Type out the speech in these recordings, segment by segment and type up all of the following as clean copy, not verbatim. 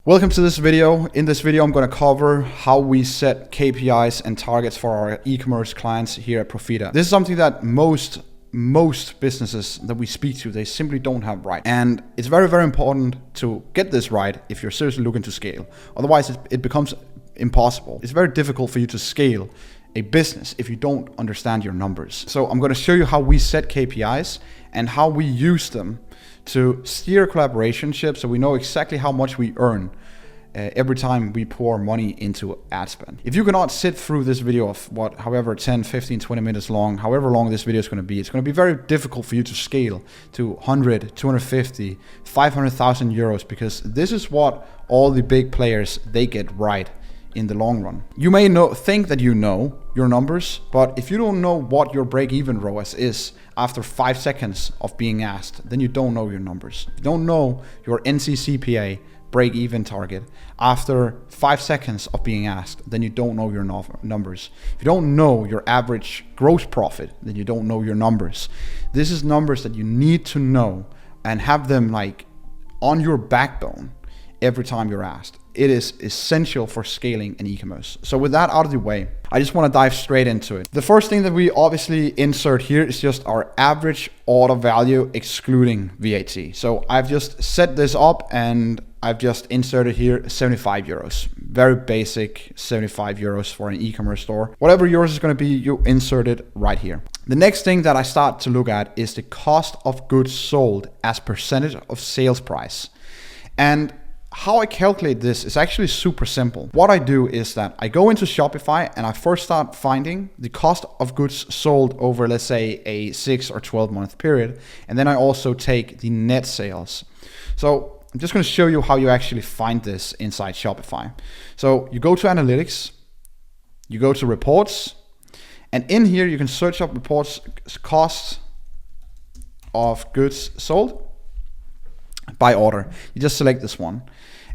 Welcome to this video. In this video, I'm going to cover how we set KPIs and targets for our e-commerce clients here at Profita. This is something that most businesses that we speak to, they simply don't have right. And it's very, very important to get this right if you're seriously looking to scale. Otherwise, it becomes impossible. It's very difficult for you to scale a business if you don't understand your numbers. So I'm going to show you how we set KPIs and how we use them to steer collaborationships so we know exactly how much we earn every time we pour money into ad spend. If you cannot sit through this video of however 10, 15, 20 minutes long, however long this video is going to be, it's going to be very difficult for you to scale to 100, 250, 500,000 euros, because this is what all the big players, they get right in the long run. You may think that you know your numbers, but if you don't know what your break-even ROAS is after 5 seconds of being asked, then you don't know your numbers. If you don't know your CPA break-even target after 5 seconds of being asked, then you don't know your numbers. If you don't know your average gross profit, then you don't know your numbers. This is numbers that you need to know and have them like on your backbone every time you're asked. It is essential for scaling an e-commerce. So with that out of the way, I just want to dive straight into it. The first thing that we obviously insert here is just our average order value excluding VAT. So I've just set this up and I've just inserted here 75 euros. Very basic 75 euros for an e-commerce store. Whatever yours is going to be, you insert it right here. The next thing that I start to look at is the cost of goods sold as percentage of sales price. And how I calculate this is actually super simple. What I do is that I go into Shopify and I first start finding the cost of goods sold over, let's say, a 6 or 12 month period. And then I also take the net sales. So I'm just going to show you how you actually find this inside Shopify. So you go to analytics, you go to reports, and in here you can search up reports costs of goods sold by order. You just select this one.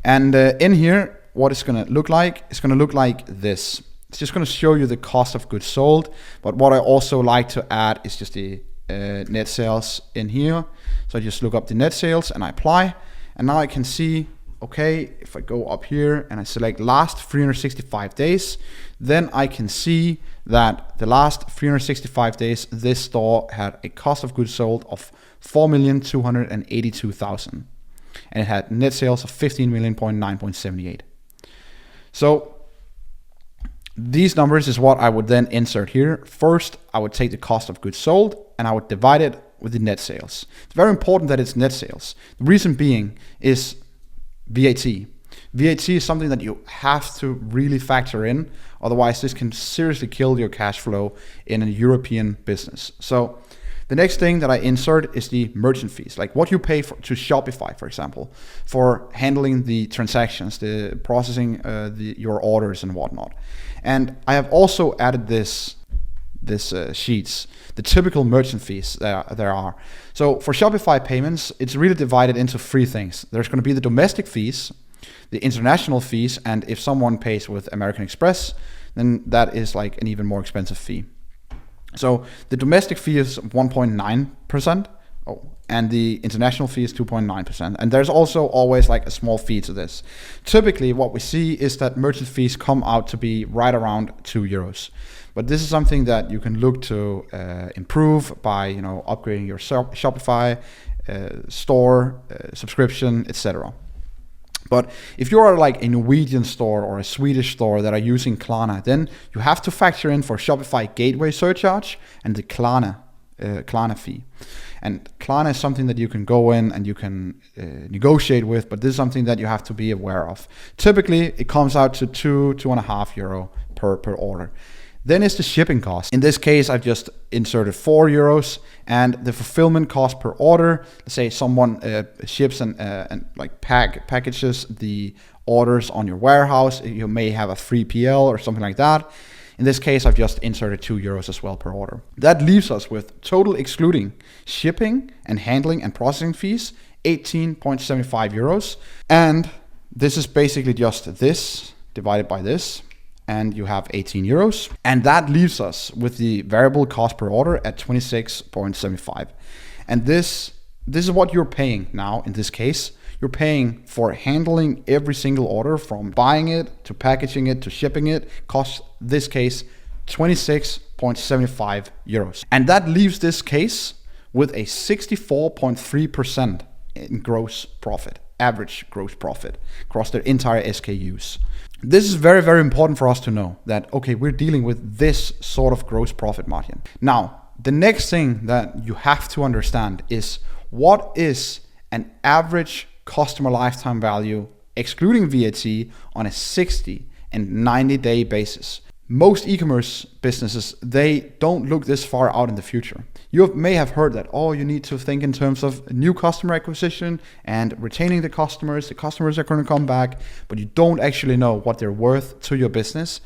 And in here, what it's going to look like, it's going to look like this. It's just going to show you the cost of goods sold. But what I also like to add is just the net sales in here. So I just look up the net sales and I apply. And now I can see, okay, if I go up here and I select last 365 days, then I can see that the last 365 days, this store had a cost of goods sold of 4,282,000. And it had net sales of 15,000,978. So these numbers is what I would then insert here. First, I would take the cost of goods sold and I would divide it with the net sales. It's very important that it's net sales. The reason being is VAT. VAT is something that you have to really factor in. Otherwise, this can seriously kill your cash flow in a European business. So the next thing that I insert is the merchant fees, like what you pay to Shopify, for example, for handling the transactions, the processing your orders and whatnot. And I have also added this sheets, the typical merchant fees there are. So for Shopify payments, it's really divided into three things. There's going to be the domestic fees, the international fees, and if someone pays with American Express, then that is like an even more expensive fee. So the domestic fee is 1.9%, and the international fee is 2.9%. And there's also always like a small fee to this. Typically what we see is that merchant fees come out to be right around 2 euros. But this is something that you can look to improve by upgrading your Shopify store, subscription, etc. But if you are like a Norwegian store or a Swedish store that are using Klarna, then you have to factor in for Shopify gateway surcharge and the Klarna fee. And Klarna is something that you can go in and you can negotiate with, but this is something that you have to be aware of. Typically, it comes out to 2.5 euro per order. Then it's the shipping cost. In this case, I've just inserted 4 euros, and the fulfillment cost per order. Let's say someone ships and like packages the orders on your warehouse. You may have a 3PL or something like that. In this case, I've just inserted 2 euros as well per order. That leaves us with total excluding shipping and handling and processing fees, 18.75 euros. And this is basically just this divided by this. And you have 18 euros. And that leaves us with the variable cost per order at 26.75. And this is what you're paying now in this case. you're paying for handling every single order, from buying it to packaging it to shipping it, costs this case 26.75 euros. And that leaves this case with a 64.3% in gross profit, average gross profit across their entire SKUs. This is very, very important for us to know that, okay, we're dealing with this sort of gross profit margin. Now, the next thing that you have to understand is, what is an average customer lifetime value, excluding VAT, on a 60 and 90 day basis? Most e-commerce businesses, they don't look this far out in the future. You may have heard that, oh, you need to think in terms of new customer acquisition and retaining the customers are going to come back, but you don't actually know what they're worth to your business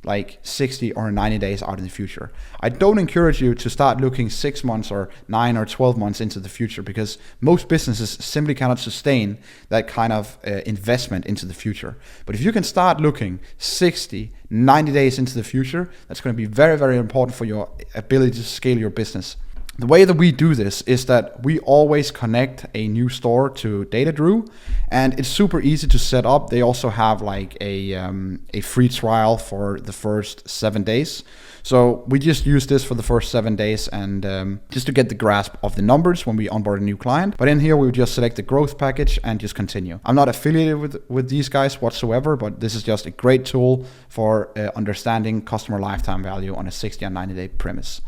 like 60 or 90 days out in the future. I don't encourage you to start looking 6 months or 9 or 12 months into the future, because most businesses simply cannot sustain that kind of investment into the future. But if you can start looking 60, 90 days into the future, that's going to be very, very important for your ability to scale your business. The way that we do this is that we always connect a new store to Datadrew, and it's super easy to set up. They also have like a free trial for the first 7 days. So we just use this for the first 7 days, and just to get the grasp of the numbers when we onboard a new client. But in here, we would just select the growth package and just continue. I'm not affiliated with these guys whatsoever, but this is just a great tool for understanding customer lifetime value on a 60 and 90 day premise.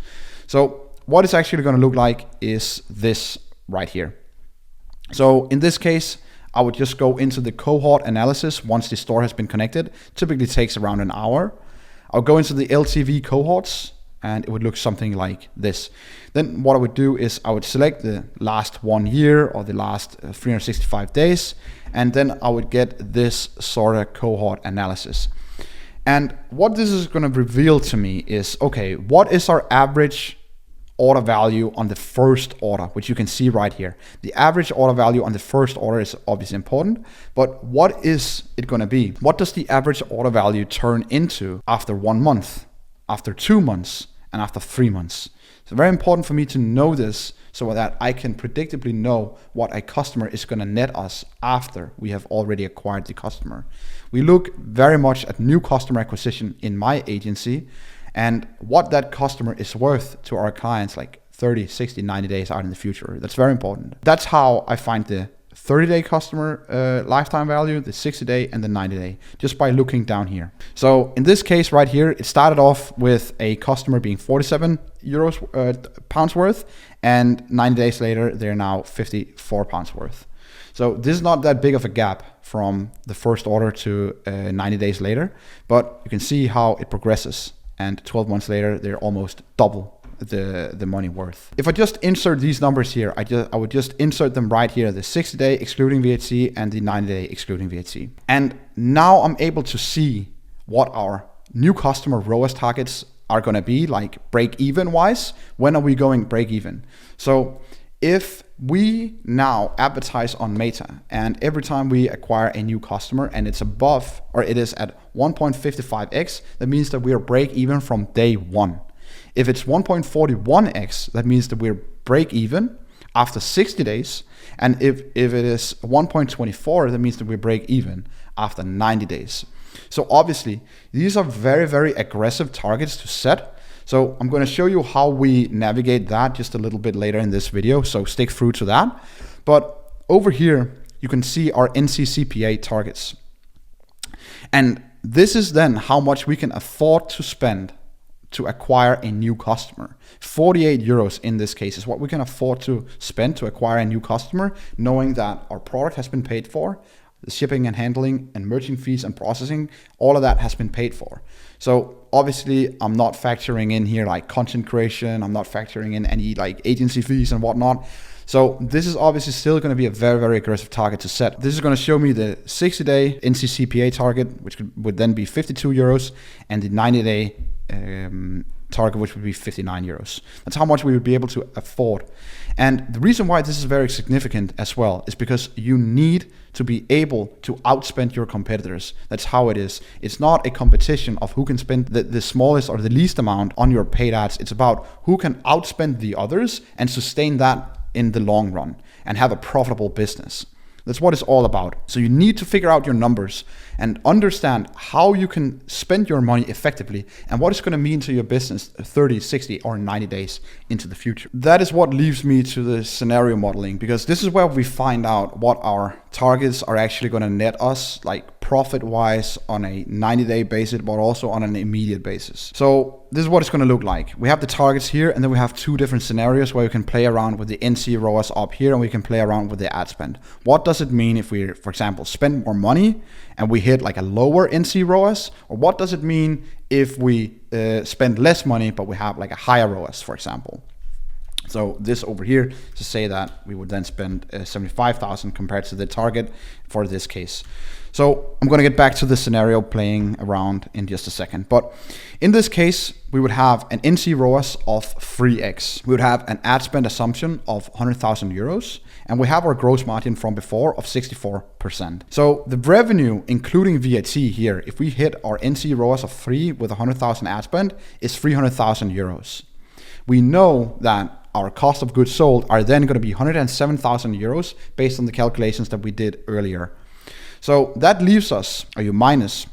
So what it's actually going to look like is this right here. So in this case, I would just go into the cohort analysis once the store has been connected. Typically takes around an hour. I'll go into the LTV cohorts, and it would look something like this. Then what I would do is I would select the last 1 year or the last 365 days, and then I would get this sort of cohort analysis. And what this is going to reveal to me is, okay, what is our average order value on the first order, which you can see right here. The average order value on the first order is obviously important, but what is it going to be? What does the average order value turn into after 1 month, after 2 months, and after 3 months? It's very important for me to know this so that I can predictably know what a customer is going to net us after we have already acquired the customer. We look very much at new customer acquisition in my agency, and what that customer is worth to our clients like 30, 60, 90 days out in the future. That's very important. That's how I find the 30-day customer lifetime value, the 60-day and the 90-day, just by looking down here. So in this case right here, it started off with a customer being 47 pounds worth, and 90 days later, they're now 54 pounds worth. So this is not that big of a gap from the first order to 90 days later, but you can see how it progresses. And 12 months later, they're almost double the money worth. If I just insert these numbers here, I would just insert them right here, the 60-day excluding VAT and the 90-day excluding VAT. And now I'm able to see what our new customer ROAS targets are going to be, like break-even wise. When are we going break-even? So if we now advertise on Meta, and every time we acquire a new customer and it's above, or it is at 1.55x, that means that we are break even from day one. If it's 1.41x, that means that we're break even after 60 days. And if it is 1.24, that means that we break even after 90 days. So obviously, these are very, very aggressive targets to set. So I'm going to show you how we navigate that just a little bit later in this video, so stick through to that. But over here, you can see our NCCPA targets. And this is then how much we can afford to spend to acquire a new customer. 48 euros in this case is what we can afford to spend to acquire a new customer, knowing that our product has been paid for, the shipping and handling and merchant fees and processing, all of that has been paid for. So obviously I'm not factoring in here like content creation, I'm not factoring in any like agency fees and whatnot. So this is obviously still going to be a very, very aggressive target to set. This is going to show me the 60-day NCCPA target, which would then be 52 euros, and the 90-day target, which would be 59 euros. That's how much we would be able to afford. And the reason why this is very significant as well is because you need to be able to outspend your competitors. That's how it is. It's not a competition of who can spend the smallest or the least amount on your paid ads. It's about who can outspend the others and sustain that in the long run and have a profitable business. That's what it's all about. So you need to figure out your numbers and understand how you can spend your money effectively and what it's going to mean to your business 30, 60, or 90 days into the future. That is what leads me to the scenario modeling, because this is where we find out what our targets are actually going to net us, like profit-wise on a 90-day basis, but also on an immediate basis. So this is what it's going to look like. We have the targets here, and then we have two different scenarios where we can play around with the NC ROAS up here, and we can play around with the ad spend. What does it mean if we, for example, spend more money and we hit like a lower NC ROAS? Or what does it mean if we spend less money but we have like a higher ROAS, for example? So this over here to say that we would then spend 75,000 compared to the target for this case. So I'm going to get back to the scenario playing around in just a second. But in this case, we would have an NC ROAS of 3x. We would have an ad spend assumption of 100,000 euros. And we have our gross margin from before of 64%. So the revenue, including VAT here, if we hit our NC ROAS of 3 with 100,000 ad spend, is 300,000 euros. We know that our cost of goods sold are then going to be 107,000 euros based on the calculations that we did earlier. So that leaves us, or you minus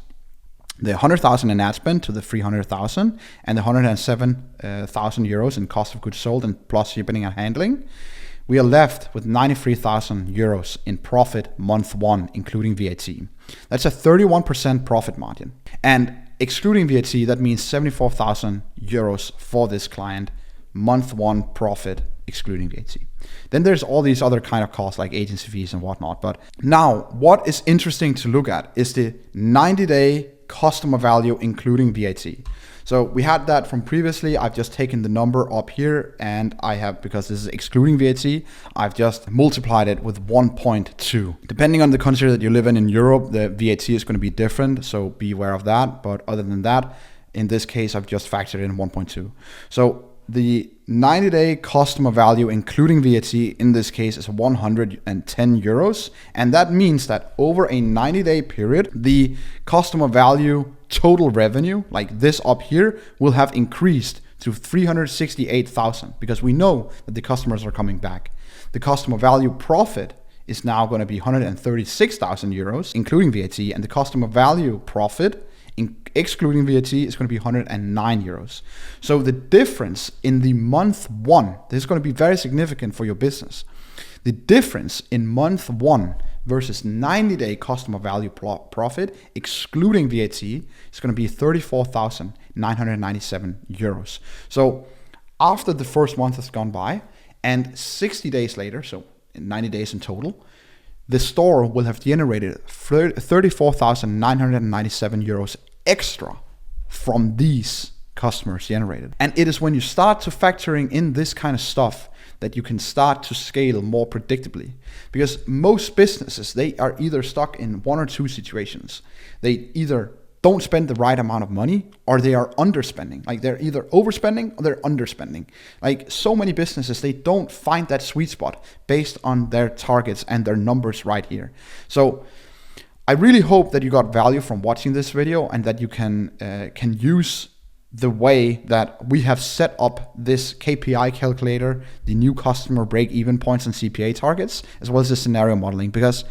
the 100,000 in ad spend to the 300,000 and the 107,000 euros in cost of goods sold and plus shipping and handling. We are left with 93,000 euros in profit month one, including VAT. That's a 31% profit margin. And excluding VAT, that means 74,000 euros for this client, month one profit, excluding VAT. Then there's all these other kind of costs like agency fees and whatnot. But now what is interesting to look at is the 90-day customer value, including VAT. So we had that from previously. I've just taken the number up here and I have, because this is excluding VAT, I've just multiplied it with 1.2. Depending on the country that you live in Europe, the VAT is going to be different. So be aware of that. But other than that, in this case, I've just factored in 1.2. So the 90-day customer value, including VAT, in this case is 110 euros. And that means that over a 90-day period, the customer value total revenue, like this up here, will have increased to 368,000 because we know that the customers are coming back. The customer value profit is now going to be 136,000 euros, including VAT, and the customer value profit excluding VAT is going to be 109 euros. So the difference in the month one, this is going to be very significant for your business. The difference in month one versus 90-day customer value profit, excluding VAT, is going to be 34,997 euros. So after the first month has gone by and 60 days later, so 90 days in total, the store will have generated 34,997 euros extra from these customers generated. And it is when you start to factoring in this kind of stuff that you can start to scale more predictably. Because most businesses, they are either stuck in one or two situations. They either don't spend the right amount of money or they are underspending. Like they're either overspending or they're underspending. Like so many businesses, they don't find that sweet spot based on their targets and their numbers right here. So I really hope that you got value from watching this video and that you can use the way that we have set up this KPI calculator, the new customer break-even points and CPA targets, as well as the scenario modeling, because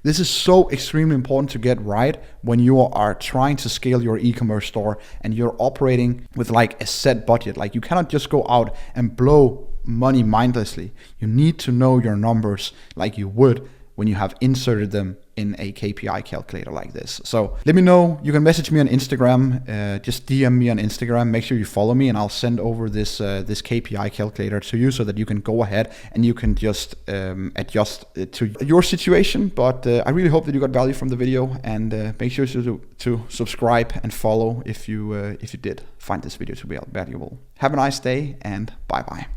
this is so extremely important to get right when you are trying to scale your e-commerce store and you're operating with like a set budget. Like you cannot just go out and blow money mindlessly. You need to know your numbers like you would when you have inserted them in a KPI calculator like this. So let me know. You can message me on Instagram. Just DM me on Instagram. Make sure you follow me and I'll send over this this KPI calculator to you so that you can go ahead and you can just adjust to your situation. But I really hope that you got value from the video, and make sure to subscribe and follow if you did find this video to be valuable. Have a nice day and bye bye.